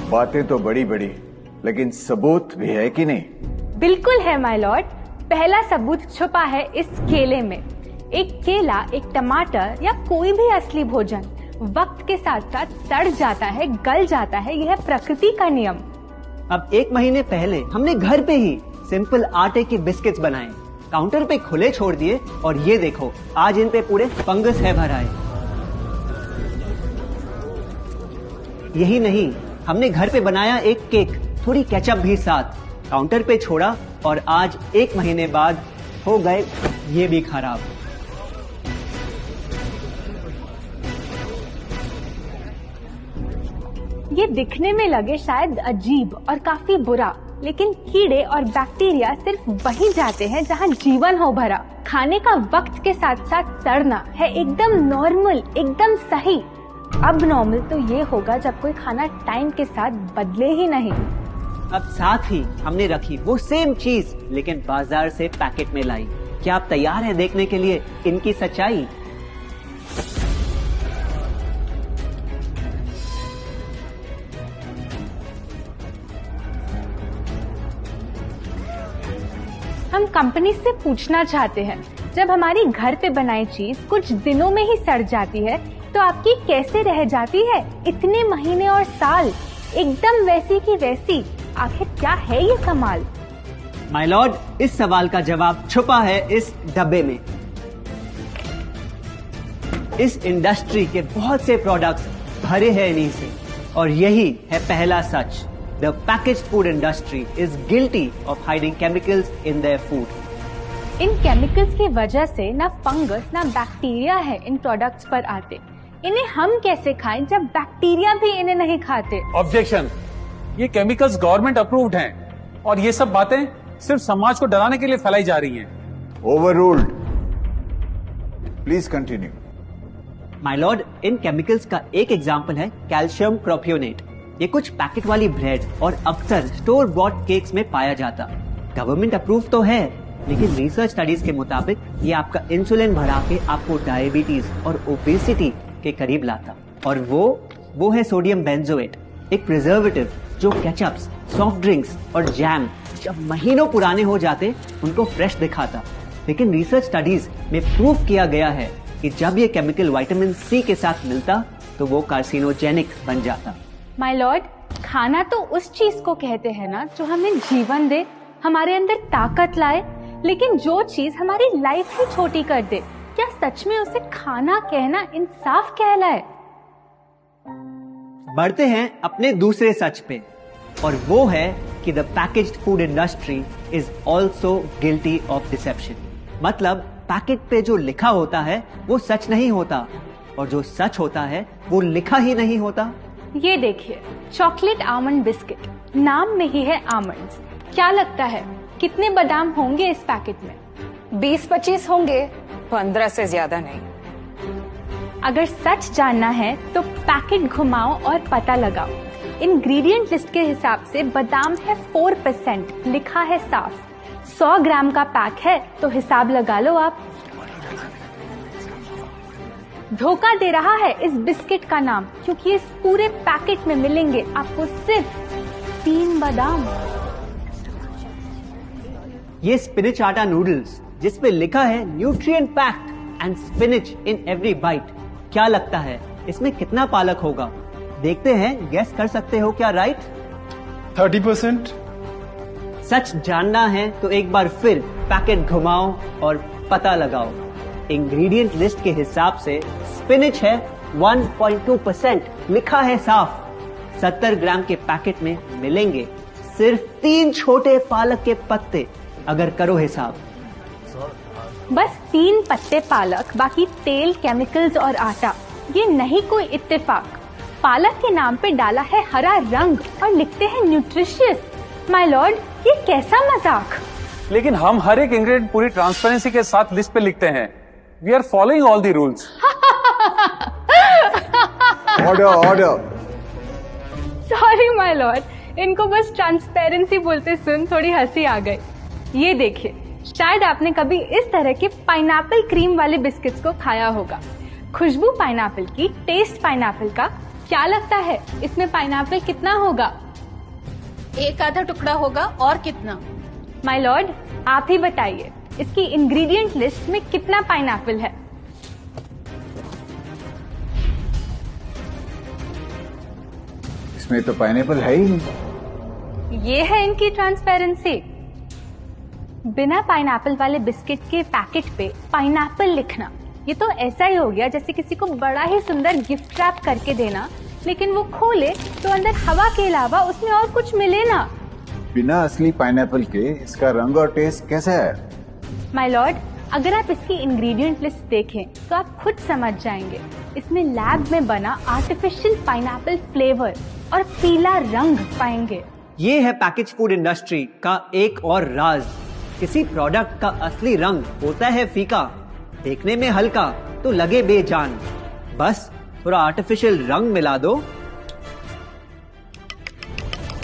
बातें तो बड़ी बड़ी, लेकिन सबूत भी है कि नहीं? बिल्कुल है माय लॉर्ड। पहला सबूत छुपा है इस केले में। एक केला, एक टमाटर या कोई भी असली भोजन वक्त के साथ साथ सड़ जाता है, गल जाता है। यह प्रकृति का नियम। अब 1 महीने पहले हमने घर पे ही सिंपल आटे की बिस्किट्स बनाए, काउंटर पे खुले छोड़ दिए और ये देखो आज इन पे पूरे फंगस है भर आए। यही नहीं, हमने घर पे बनाया एक केक, थोड़ी केचप भी साथ, काउंटर पे छोड़ा और आज 1 महीने बाद हो गए ये भी खराब। ये दिखने में लगे शायद अजीब और काफी बुरा, लेकिन कीड़े और बैक्टीरिया सिर्फ वहीं जाते हैं जहां जीवन हो भरा। खाने का वक्त के साथ साथ सड़ना है एकदम नॉर्मल, एकदम सही। अब नॉर्मल तो ये होगा जब कोई खाना टाइम के साथ बदले ही नहीं। अब साथ ही हमने रखी वो सेम चीज, लेकिन बाजार से पैकेट में लाई। क्या आप तैयार हैं देखने के लिए इनकी सच्चाई? हम कंपनी से पूछना चाहते हैं, जब हमारी घर पे बनाई चीज कुछ दिनों में ही सड़ जाती है तो आपकी कैसे रह जाती है इतने महीने और साल, एकदम वैसी की वैसी? आखिर क्या है ये कमाल? माय लॉर्ड, इस सवाल का जवाब छुपा है इस डब्बे में। इस इंडस्ट्री के बहुत से प्रोडक्ट्स भरे हैं इन्हीं से, और यही है पहला सच। The packaged food industry is guilty of hiding chemicals in their food. In chemicals की वजह से ना फंगस ना बैक्टीरिया है इन प्रोडक्ट्स पर आते। इन्हें हम कैसे खाएं जब बैक्टीरिया भी इन्हें नहीं खाते? ऑब्जेक्शन। ये केमिकल्स गवर्नमेंट अप्रूव्ड हैं और ये सब बातें सिर्फ समाज को डराने के लिए फैलाई जा रही हैं। Overruled. Please continue. My Lord, in chemicals का एक एग्जांपल है कैल्शियम प्रोपियोनेट। ये कुछ पैकेट वाली ब्रेड और अक्सर स्टोर बॉट केक्स में पाया जाता। गवर्नमेंट अप्रूव तो है, लेकिन रिसर्च स्टडीज के मुताबिक ये आपका इंसुलिन बढ़ा के आपको डायबिटीज और ओबेसिटी के करीब लाता। और वो है सोडियम बेंजोएट, एक प्रिजर्वेटिव जो केचप्स, सॉफ्ट ड्रिंक्स और जैम जब महीनों पुराने हो जाते उनको फ्रेश दिखाता। लेकिन रिसर्च स्टडीज में प्रूव किया गया है कि जब ये केमिकल विटामिन सी के साथ मिलता तो वो कार्सिनोजेनिक बन जाता। माय लॉर्ड, खाना तो उस चीज को कहते हैं ना जो हमें जीवन दे, हमारे अंदर ताकत लाए। लेकिन जो चीज हमारी लाइफ ही छोटी कर दे, क्या सच में उसे खाना कहना इंसाफ कहलाए? बढ़ते हैं अपने दूसरे सच पे, और वो है कि the packaged food industry is also guilty of deception. मतलब पैकेट पे जो लिखा होता है वो सच नहीं होता, और जो सच होता है वो लिखा ही नहीं होता। ये देखिए, चॉकलेट आमंड बिस्किट, नाम में ही है आमंड्स। क्या लगता है कितने बादाम होंगे इस पैकेट में? 20-25 होंगे, 15 से ज्यादा नहीं। अगर सच जानना है तो पैकेट घुमाओ और पता लगाओ। इंग्रेडिएंट लिस्ट के हिसाब से बादाम है 4%, लिखा है साफ। 100 ग्राम का पैक है तो हिसाब लगा लो आप। धोखा दे रहा है इस बिस्किट का नाम, क्योंकि इस पूरे पैकेट में मिलेंगे आपको सिर्फ 3 बादाम। ये स्पिनच आटा नूडल्स जिसपे लिखा है nutrient packed and spinach in every bite. क्या लगता है इसमें कितना पालक होगा? देखते हैं, गेस कर सकते हो क्या राइट? 30%। सच जानना है तो एक बार फिर पैकेट घुमाओ और पता लगाओ। इंग्रेडिएंट लिस्ट के हिसाब से स्पिनच है 1.2%, लिखा है साफ। 70 ग्राम के पैकेट में मिलेंगे सिर्फ 3 छोटे पालक के पत्ते, अगर करो हिसाब। बस 3 पत्ते पालक, बाकी तेल, केमिकल्स और आटा। ये नहीं कोई इत्तेफाक। पालक के नाम पे डाला है हरा रंग और लिखते हैं न्यूट्रिशियस। माय लॉर्ड, ये कैसा मजाक? लेकिन हम हर एक इंग्रेडिएंट पूरी ट्रांसपेरेंसी के साथ लिस्ट पे लिखते हैं। We are following all the rules. Order. Sorry my lord, इनको बस ट्रांसपेरेंसी बोलते सुन थोड़ी हंसी आ गई। ये देखिए, शायद आपने कभी इस तरह के पाइनएप्पल क्रीम वाले बिस्किट्स को खाया होगा। खुशबू पाइनएप्पल की, टेस्ट पाइनएप्पल का, क्या लगता है इसमें पाइनएप्पल कितना होगा? एक आधा टुकड़ा होगा, और कितना? माय लॉर्ड, आप ही बताइए, इसकी इंग्रेडिएंट लिस्ट में कितना पाइनएप्पल है? इसमें तो पाइनएप्पल है ही नहीं। ये है इनकी ट्रांसपेरेंसी। बिना पाइनएप्पल वाले बिस्किट के पैकेट पे पाइनएप्पल लिखना, ये तो ऐसा ही हो गया जैसे किसी को बड़ा ही सुंदर गिफ्ट रैप करके देना, लेकिन वो खोले तो अंदर हवा के अलावा उसमें और कुछ मिले ना। बिना असली पाइनएप्पल के इसका रंग और टेस्ट कैसा है? माय लॉर्ड, अगर आप इसकी इंग्रेडिएंट लिस्ट देखें तो आप खुद समझ जाएंगे। इसमें लैब में बना आर्टिफिशियल पाइनएप्पल फ्लेवर और पीला रंग पाएंगे। ये है पैकेज फूड इंडस्ट्री का एक और राज। किसी प्रोडक्ट का असली रंग होता है फीका, देखने में हल्का तो लगे बेजान। बस थोड़ा आर्टिफिशियल रंग मिला दो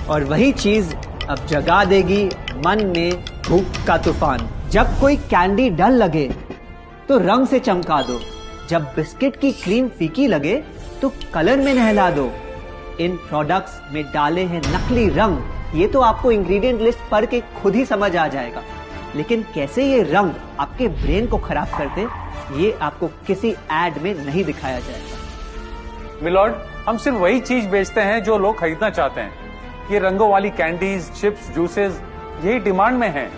और वही चीज अब जगा देगी मन में भूख का तूफान। जब कोई कैंडी डल लगे तो रंग से चमका दो, जब बिस्किट की क्रीम फीकी लगे तो कलर में नहला दो। इन प्रोडक्ट्स में डाले हैं नकली रंग, ये तो आपको इंग्रेडिएंट लिस्ट पढ़ के खुद ही समझ आ जाएगा। लेकिन कैसे ये रंग आपके ब्रेन को खराब करते, ये आपको किसी एड में नहीं दिखाया जाएगा। मिलॉर्ड, हम सिर्फ वही चीज बेचते हैं जो लोग खरीदना चाहते हैं। ये रंगों वाली कैंडीज, चिप्स, जूसेस यही डिमांड में हैं।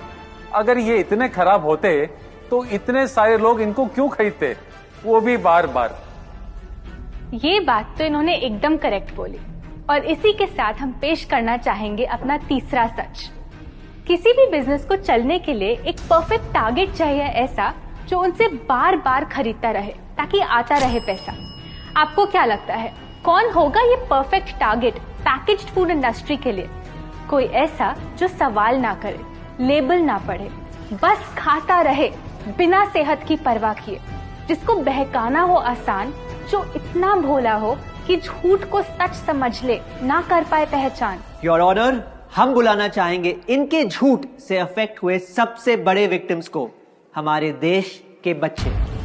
अगर ये इतने खराब होते तो इतने सारे लोग इनको क्यों खरीदते, वो भी बार बार। ये बात तो इन्होंने एकदम करेक्ट बोली, और इसी के साथ हम पेश करना चाहेंगे अपना तीसरा सच। किसी भी बिजनेस को चलने के लिए एक परफेक्ट टारगेट चाहिए, ऐसा जो उनसे बार बार खरीदता रहे ताकि आता रहे पैसा। आपको क्या लगता है कौन होगा ये perfect target packaged food industry के लिए? कोई ऐसा जो सवाल ना करे, लेबल ना पढ़े, बस खाता रहे बिना सेहत की परवाह किए, जिसको बहकाना हो आसान, जो इतना भोला हो कि झूठ को सच समझ ले, ना कर पाए पहचान। योर ऑनर, हम बुलाना चाहेंगे इनके झूठ से अफेक्ट हुए सबसे बड़े विक्टिम्स को, हमारे देश के बच्चे।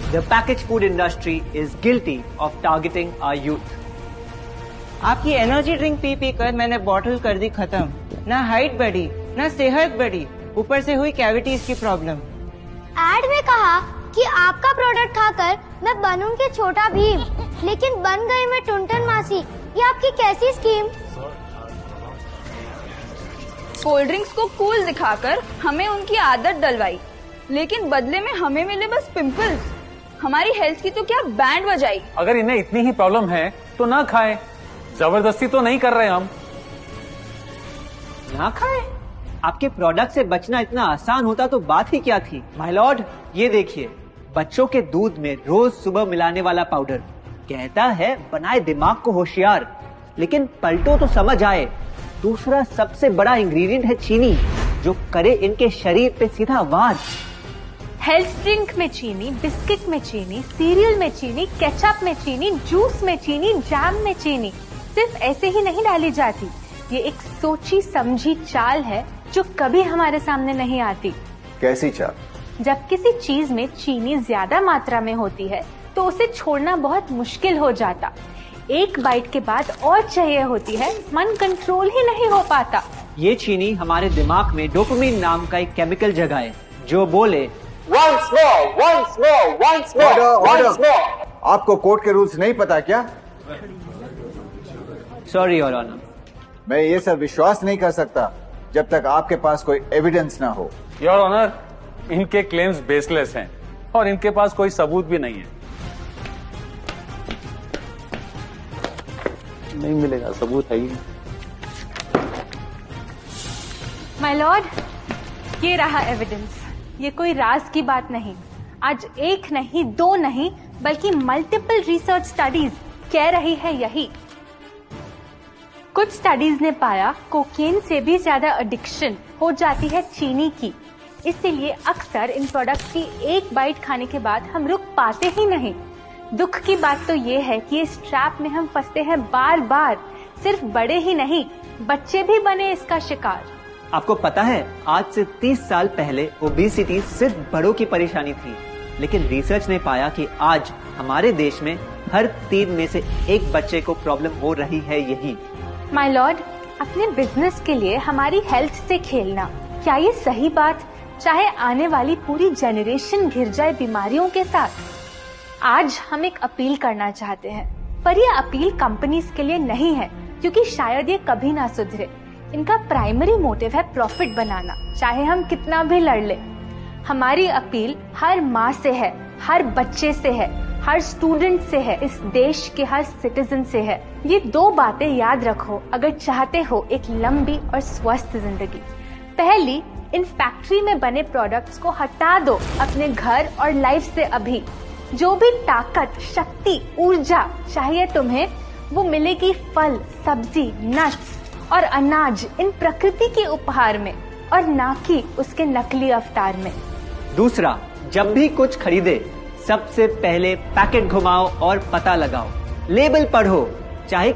The packaged food industry is guilty of targeting our youth. आपकी एनर्जी ड्रिंक पी पी कर मैंने बॉटल कर दी खत्म। ना हाइट बढ़ी, ना सेहत बढ़ी, ऊपर से हुई कैविटीज की प्रॉब्लम। एड में कहा कि आपका प्रोडक्ट खाकर मैं बनूंगी छोटा भीम, लेकिन बन गई मैं टुनटन मासी। ये आपकी कैसी स्कीम? कोल्ड ड्रिंक्स को कूल दिखाकर हमें उनकी आदत डलवाई, लेकिन बदले में हमें मिले बस पिंपल्स। हमारी हेल्थ की तो क्या बैंड बजाई। अगर इन्हें इतनी ही प्रॉब्लम है तो ना खाएं, जबरदस्ती तो नहीं कर रहे हम। ना खाएं? आपके प्रोडक्ट से बचना इतना आसान होता तो बात ही क्या थी। माय लॉर्ड, ये देखिए, बच्चों के दूध में रोज सुबह मिलाने वाला पाउडर कहता है बनाए दिमाग को होशियार, लेकिन पलटो तो समझ आए। दूसरा सबसे बड़ा इंग्रेडिएंट है चीनी, जो करे इनके शरीर पे सीधा वार। हेल्थ ड्रिंक में चीनी, बिस्किट में चीनी, सीरियल में चीनी, केचप में चीनी, जूस में चीनी, जैम में चीनी सिर्फ ऐसे ही नहीं डाली जाती। ये एक सोची समझी चाल है जो कभी हमारे सामने नहीं आती। कैसी चाल? जब किसी चीज में चीनी ज्यादा मात्रा में होती है तो उसे छोड़ना बहुत मुश्किल हो जाता। एक बाइट के बाद और चाहिए होती है, मन कंट्रोल ही नहीं हो पाता। ये चीनी हमारे दिमाग में डोपामिन नाम का एक केमिकल जगाए, जो बोले Once more, once more, once more, once more. आपको कोर्ट के रूल्स नहीं पता क्या? Sorry your honour. मैं ये सब विश्वास नहीं कर सकता जब तक आपके पास कोई एविडेंस ना हो। योर ऑनर, इनके क्लेम्स बेसलेस हैं और इनके पास कोई सबूत भी नहीं है। नहीं मिलेगा, सबूत है ही। माय लॉर्ड, ये रहा एविडेंस। ये कोई राज की बात नहीं। आज एक नहीं, दो नहीं, बल्कि मल्टीपल रिसर्च स्टडीज कह रही है यही। कुछ स्टडीज ने पाया कोकेन से भी ज्यादा एडिक्शन हो जाती है चीनी की। इसीलिए अक्सर इन प्रोडक्ट्स की एक बाइट खाने के बाद हम रुक पाते ही नहीं। दुख की बात तो ये है कि इस ट्रैप में हम फंसते हैं बार बार। सिर्फ बड़े ही नहीं, बच्चे भी बने इसका शिकार। आपको पता है आज से 30 साल पहले ओबेसिटी सिर्फ बड़ों की परेशानी थी, लेकिन रिसर्च ने पाया कि आज हमारे देश में हर 3 में से 1 बच्चे को प्रॉब्लम हो रही है यही। माय लॉर्ड, अपने बिजनेस के लिए हमारी हेल्थ से खेलना, क्या ये सही बात, चाहे आने वाली पूरी जनरेशन घिर जाए बीमारियों के साथ। आज हम एक अपील करना चाहते हैं, पर ये अपील कंपनीज के लिए नहीं है, क्योंकि शायद ये कभी ना सुधरे। इनका प्राइमरी मोटिव है प्रॉफिट बनाना, चाहे हम कितना भी लड़ ले। हमारी अपील हर माँ से है, हर बच्चे से है, हर स्टूडेंट से है, इस देश के हर सिटीजन से है। ये 2 बातें याद रखो अगर चाहते हो एक लंबी और स्वस्थ जिंदगी। पहली, इन फैक्ट्री में बने प्रोडक्ट्स को हटा दो अपने घर और लाइफ से अभी। जो भी ताकत, शक्ति, ऊर्जा चाहिए तुम्हें, वो मिलेगी फल, सब्जी, नट्स और अनाज इन प्रकृति के उपहार में, और ना कि उसके नकली अवतार में। दूसरा, जब भी कुछ खरीदे सबसे पहले पैकेट घुमाओ और पता लगाओ, लेबल पढ़ो, चाहे